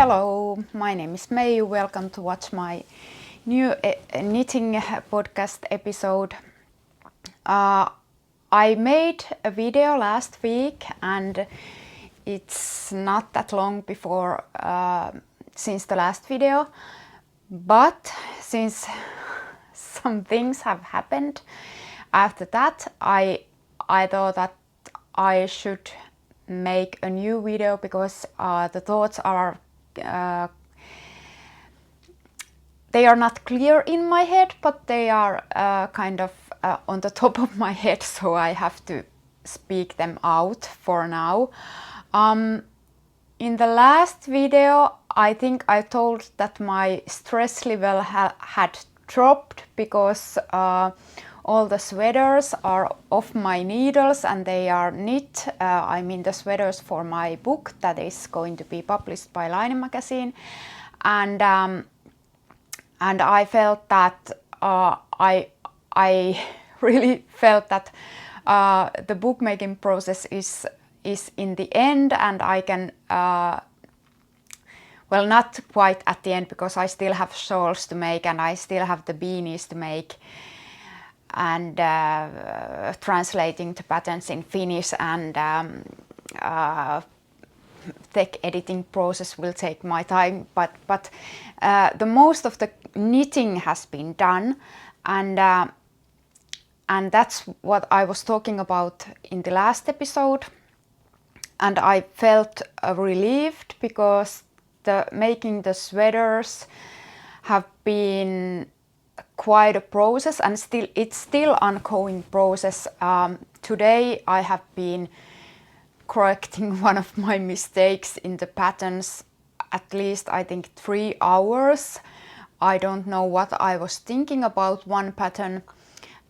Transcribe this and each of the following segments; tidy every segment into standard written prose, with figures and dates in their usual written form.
Hello, my name is Meiju. Welcome to watch my new knitting podcast episode. I made a video last week and it's not that long before since the last video, but since some things have happened after that, I thought that I should make a new video because the thoughts are they are not clear in my head, but they are kind of on the top of my head, so I have to speak them out for now. In the last video, I think I told that my stress level had dropped because all the sweaters are off my needles and they are knit. I mean the sweaters for my book that is going to be published by Line magazine, and I felt that I really felt that the bookmaking process is in the end, and I can well, not quite at the end because I still have shawls to make and I still have the beanies to make, and translating the patterns in Finnish, and tech editing process will take my time, but the most of the knitting has been done, and that's what I was talking about in the last episode, and I felt relieved because making the sweaters have been quite a process, and it's still ongoing process. Today I have been correcting one of my mistakes in the patterns at least I think 3 hours. I don't know what I was thinking about one pattern,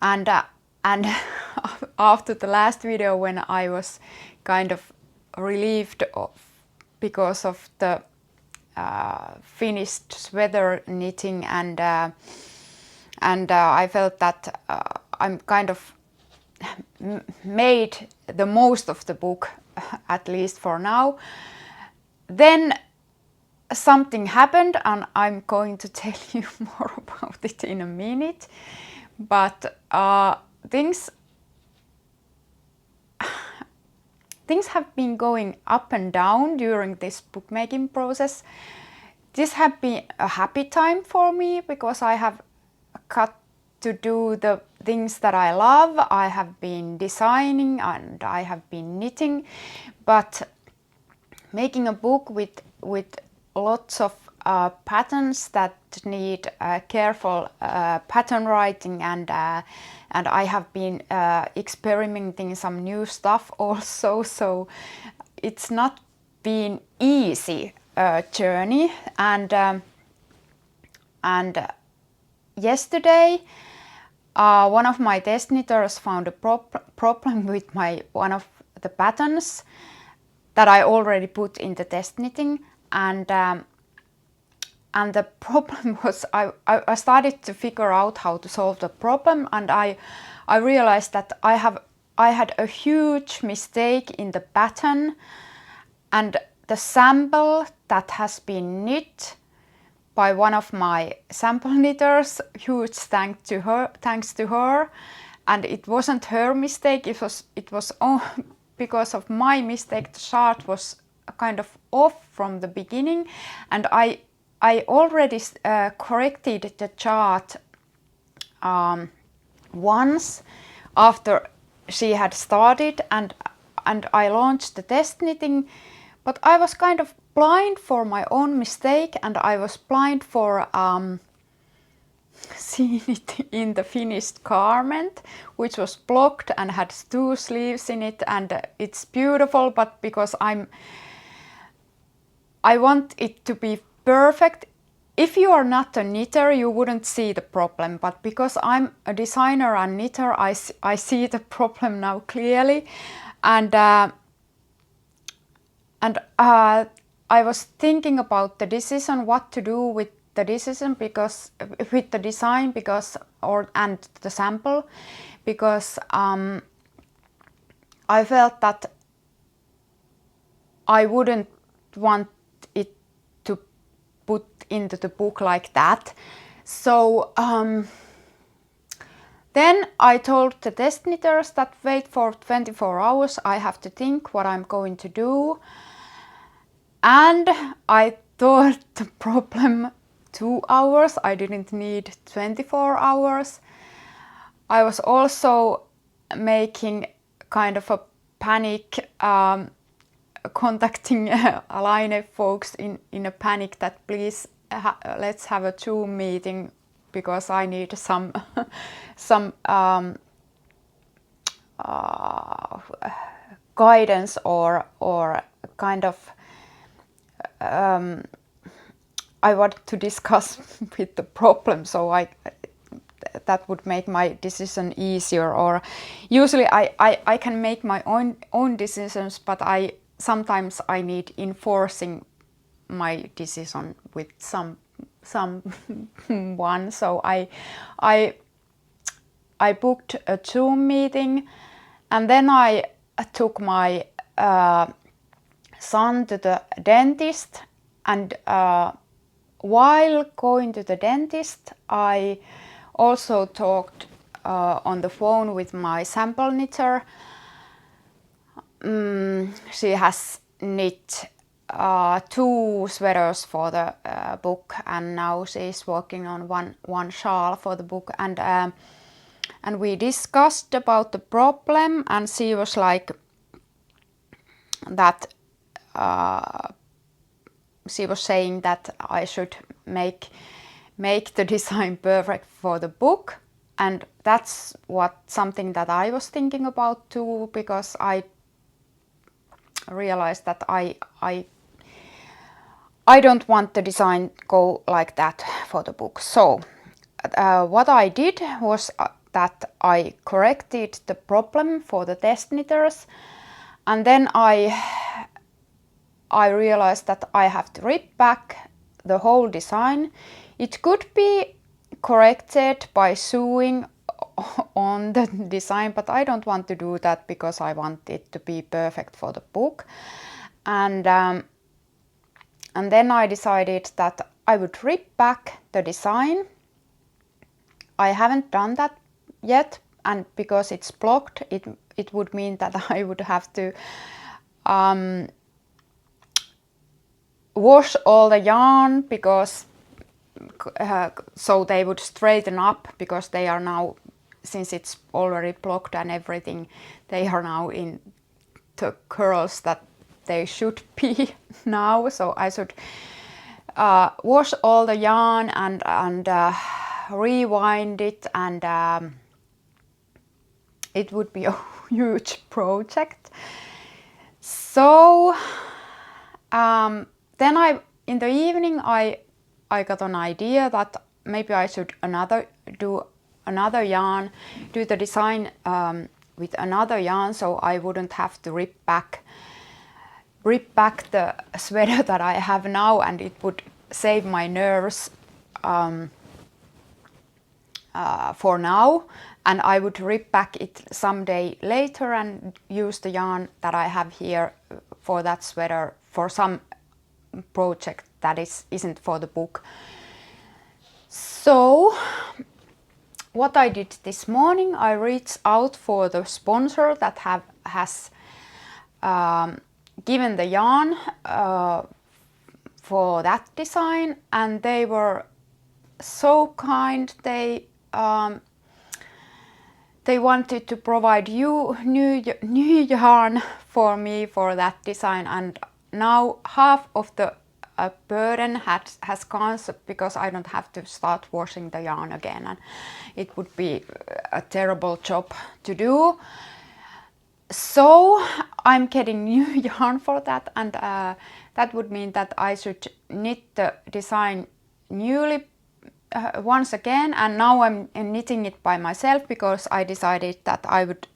and after the last video when I was kind of relieved because of the finished sweater knitting, and I felt that I'm kind of made the most of the book, at least for now. Then something happened and I'm going to tell you more about it in a minute, but things have been going up and down during this bookmaking process. This has been a happy time for me because I have got to do the things that I love. I have been designing and I have been knitting, but making a book with lots of patterns that need careful pattern writing, and I have been experimenting some new stuff also, so it's not been easy journey, and yesterday one of my test knitters found a problem with one of the patterns that I already put in the test knitting, and the problem was I started to figure out how to solve the problem, and I realized that I had a huge mistake in the pattern, and the sample that has been knit by one of my sample knitters, huge thanks to her, and it wasn't her mistake, it was because of my mistake. The chart was kind of off from the beginning, and I already corrected the chart once after she had started, and I launched the test knitting, but I was kind of blind for my own mistake, and I was blind for seeing it in the finished garment, which was blocked and had 2 sleeves in it, and it's beautiful, but because I want it to be perfect. If you are not a knitter, you wouldn't see the problem, but because I'm a designer and knitter, I see the problem now clearly, and I was thinking about the decision, what to do with the decision, because with the design, because and the sample, because I felt that I wouldn't want it to into the book like that. So then I told the test knitters that wait for 24 hours, I have to think what I'm going to do. And I thought the problem 2 hours, I didn't need 24 hours. I was also making kind of a panic, contacting Aline folks in a panic that please let's have a Zoom meeting because I need some guidance or kind of I want to discuss with the problem, so that would make my decision easier. Or usually I can make my own decisions, but sometimes I need enforcing my decision with someone. So I booked a Zoom meeting, and then I took my son to the dentist, and while going to the dentist I also talked on the phone with my sample knitter. She has knit 2 sweaters for the book, and now she's working on one shawl for the book, and we discussed about the problem, and she was like that she was saying that I should make the design perfect for the book, and that's something that I was thinking about too, because I realized that I don't want the design go like that for the book. So what I did was that I corrected the problem for the test knitters, and then I realized that I have to rip back the whole design. It could be corrected by sewing on the design, but I don't want to do that because I want it to be perfect for the book. And then I decided that I would rip back the design. I haven't done that yet, and because it's blocked, it would mean that I would have to wash all the yarn, because so they would straighten up, because they are now, since it's already blocked and everything, they are now in the curls that they should be now. So I should wash all the yarn and rewind it, and it would be a huge project. So then in the evening I got an idea that maybe I should do the design with another yarn, so I wouldn't have to rip back the sweater that I have now, and it would save my nerves for now, and I would rip back it someday later and use the yarn that I have here for that sweater for some project that isn't for the book. So what I did this morning, I reached out for the sponsor that has given the yarn for that design, and they were so kind. They wanted to provide new yarn for me for that design, and now half of the burden has gone, because I don't have to start washing the yarn again, and it would be a terrible job to do. So I'm getting new yarn for that, and that would mean that I should knit the design newly once again, and now I'm knitting it by myself, because I decided that I would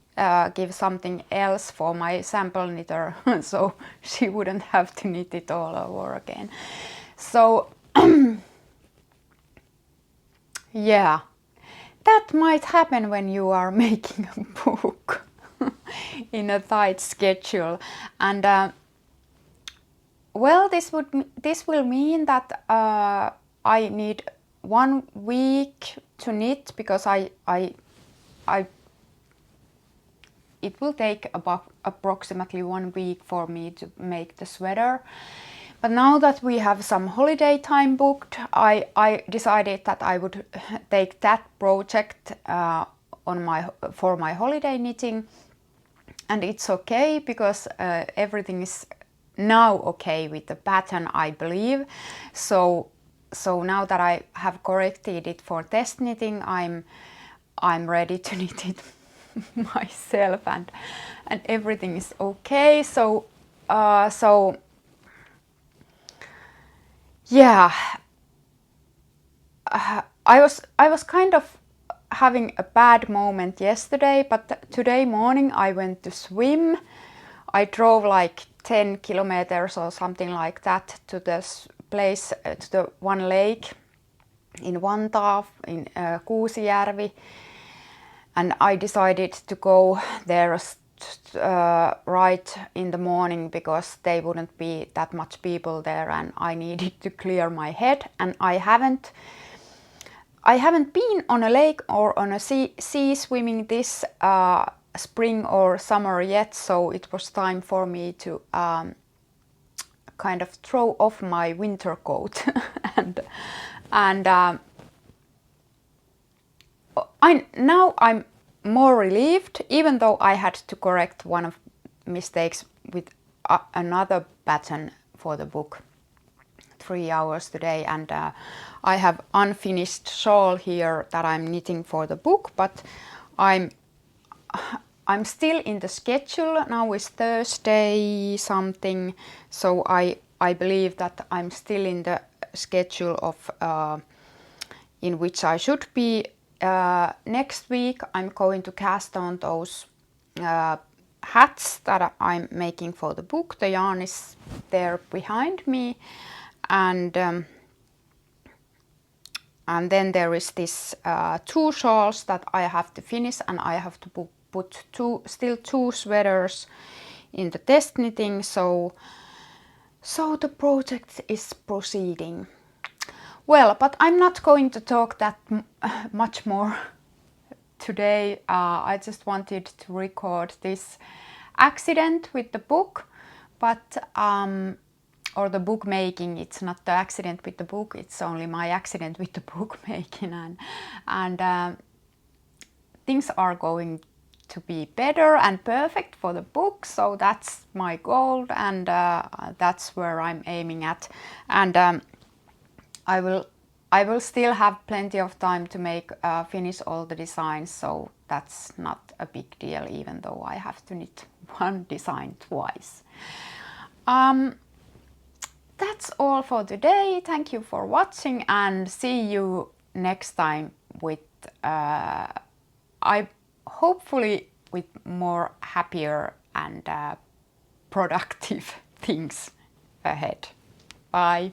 give something else for my sample knitter so she wouldn't have to knit it all over again. So yeah, that might happen when you are making a book in a tight schedule. And well, this will mean that I need 1 week to knit because it will take about approximately 1 week for me to make the sweater. But now that we have some holiday time booked, I decided that I would take that project for my holiday knitting, and it's okay because everything is now okay with the pattern, I believe. So now that I have corrected it for test knitting, I'm ready to knit it myself, and everything is okay. So yeah, I was kind of having a bad moment yesterday, but today morning I went to swim. I drove like 10 kilometers or something like that to this place, to the one lake in Vantaa, in Kuusijärvi, and I decided to go there right in the morning because there wouldn't be that much people there, and I needed to clear my head. And I haven't been on a lake or on a sea swimming this spring or summer yet, so it was time for me to kind of throw off my winter coat and now I'm more relieved, even though I had to correct one of mistakes with another pattern for the book. 3 hours today, and I have unfinished shawl here that I'm knitting for the book, but I'm still in the schedule. Now is Thursday something, so I believe that I'm still in the schedule of in which I should be. Next week I'm going to cast on those hats that I'm making for the book. The yarn is there behind me, and then there is this 2 shawls that I have to finish, and I have to put still 2 sweaters in the test knitting, so the project is proceeding. Well, but I'm not going to talk that much more today. I just wanted to record this accident with the book, but or the book making. It's not the accident with the book, it's only my accident with the book making, and things are going to be better and perfect for the book, so that's my goal, and that's where I'm aiming at. And I will still have plenty of time to finish all the designs, so that's not a big deal, even though I have to knit one design twice. That's all for today. Thank you for watching, and see you next time with hopefully with more happier and productive things ahead. Bye.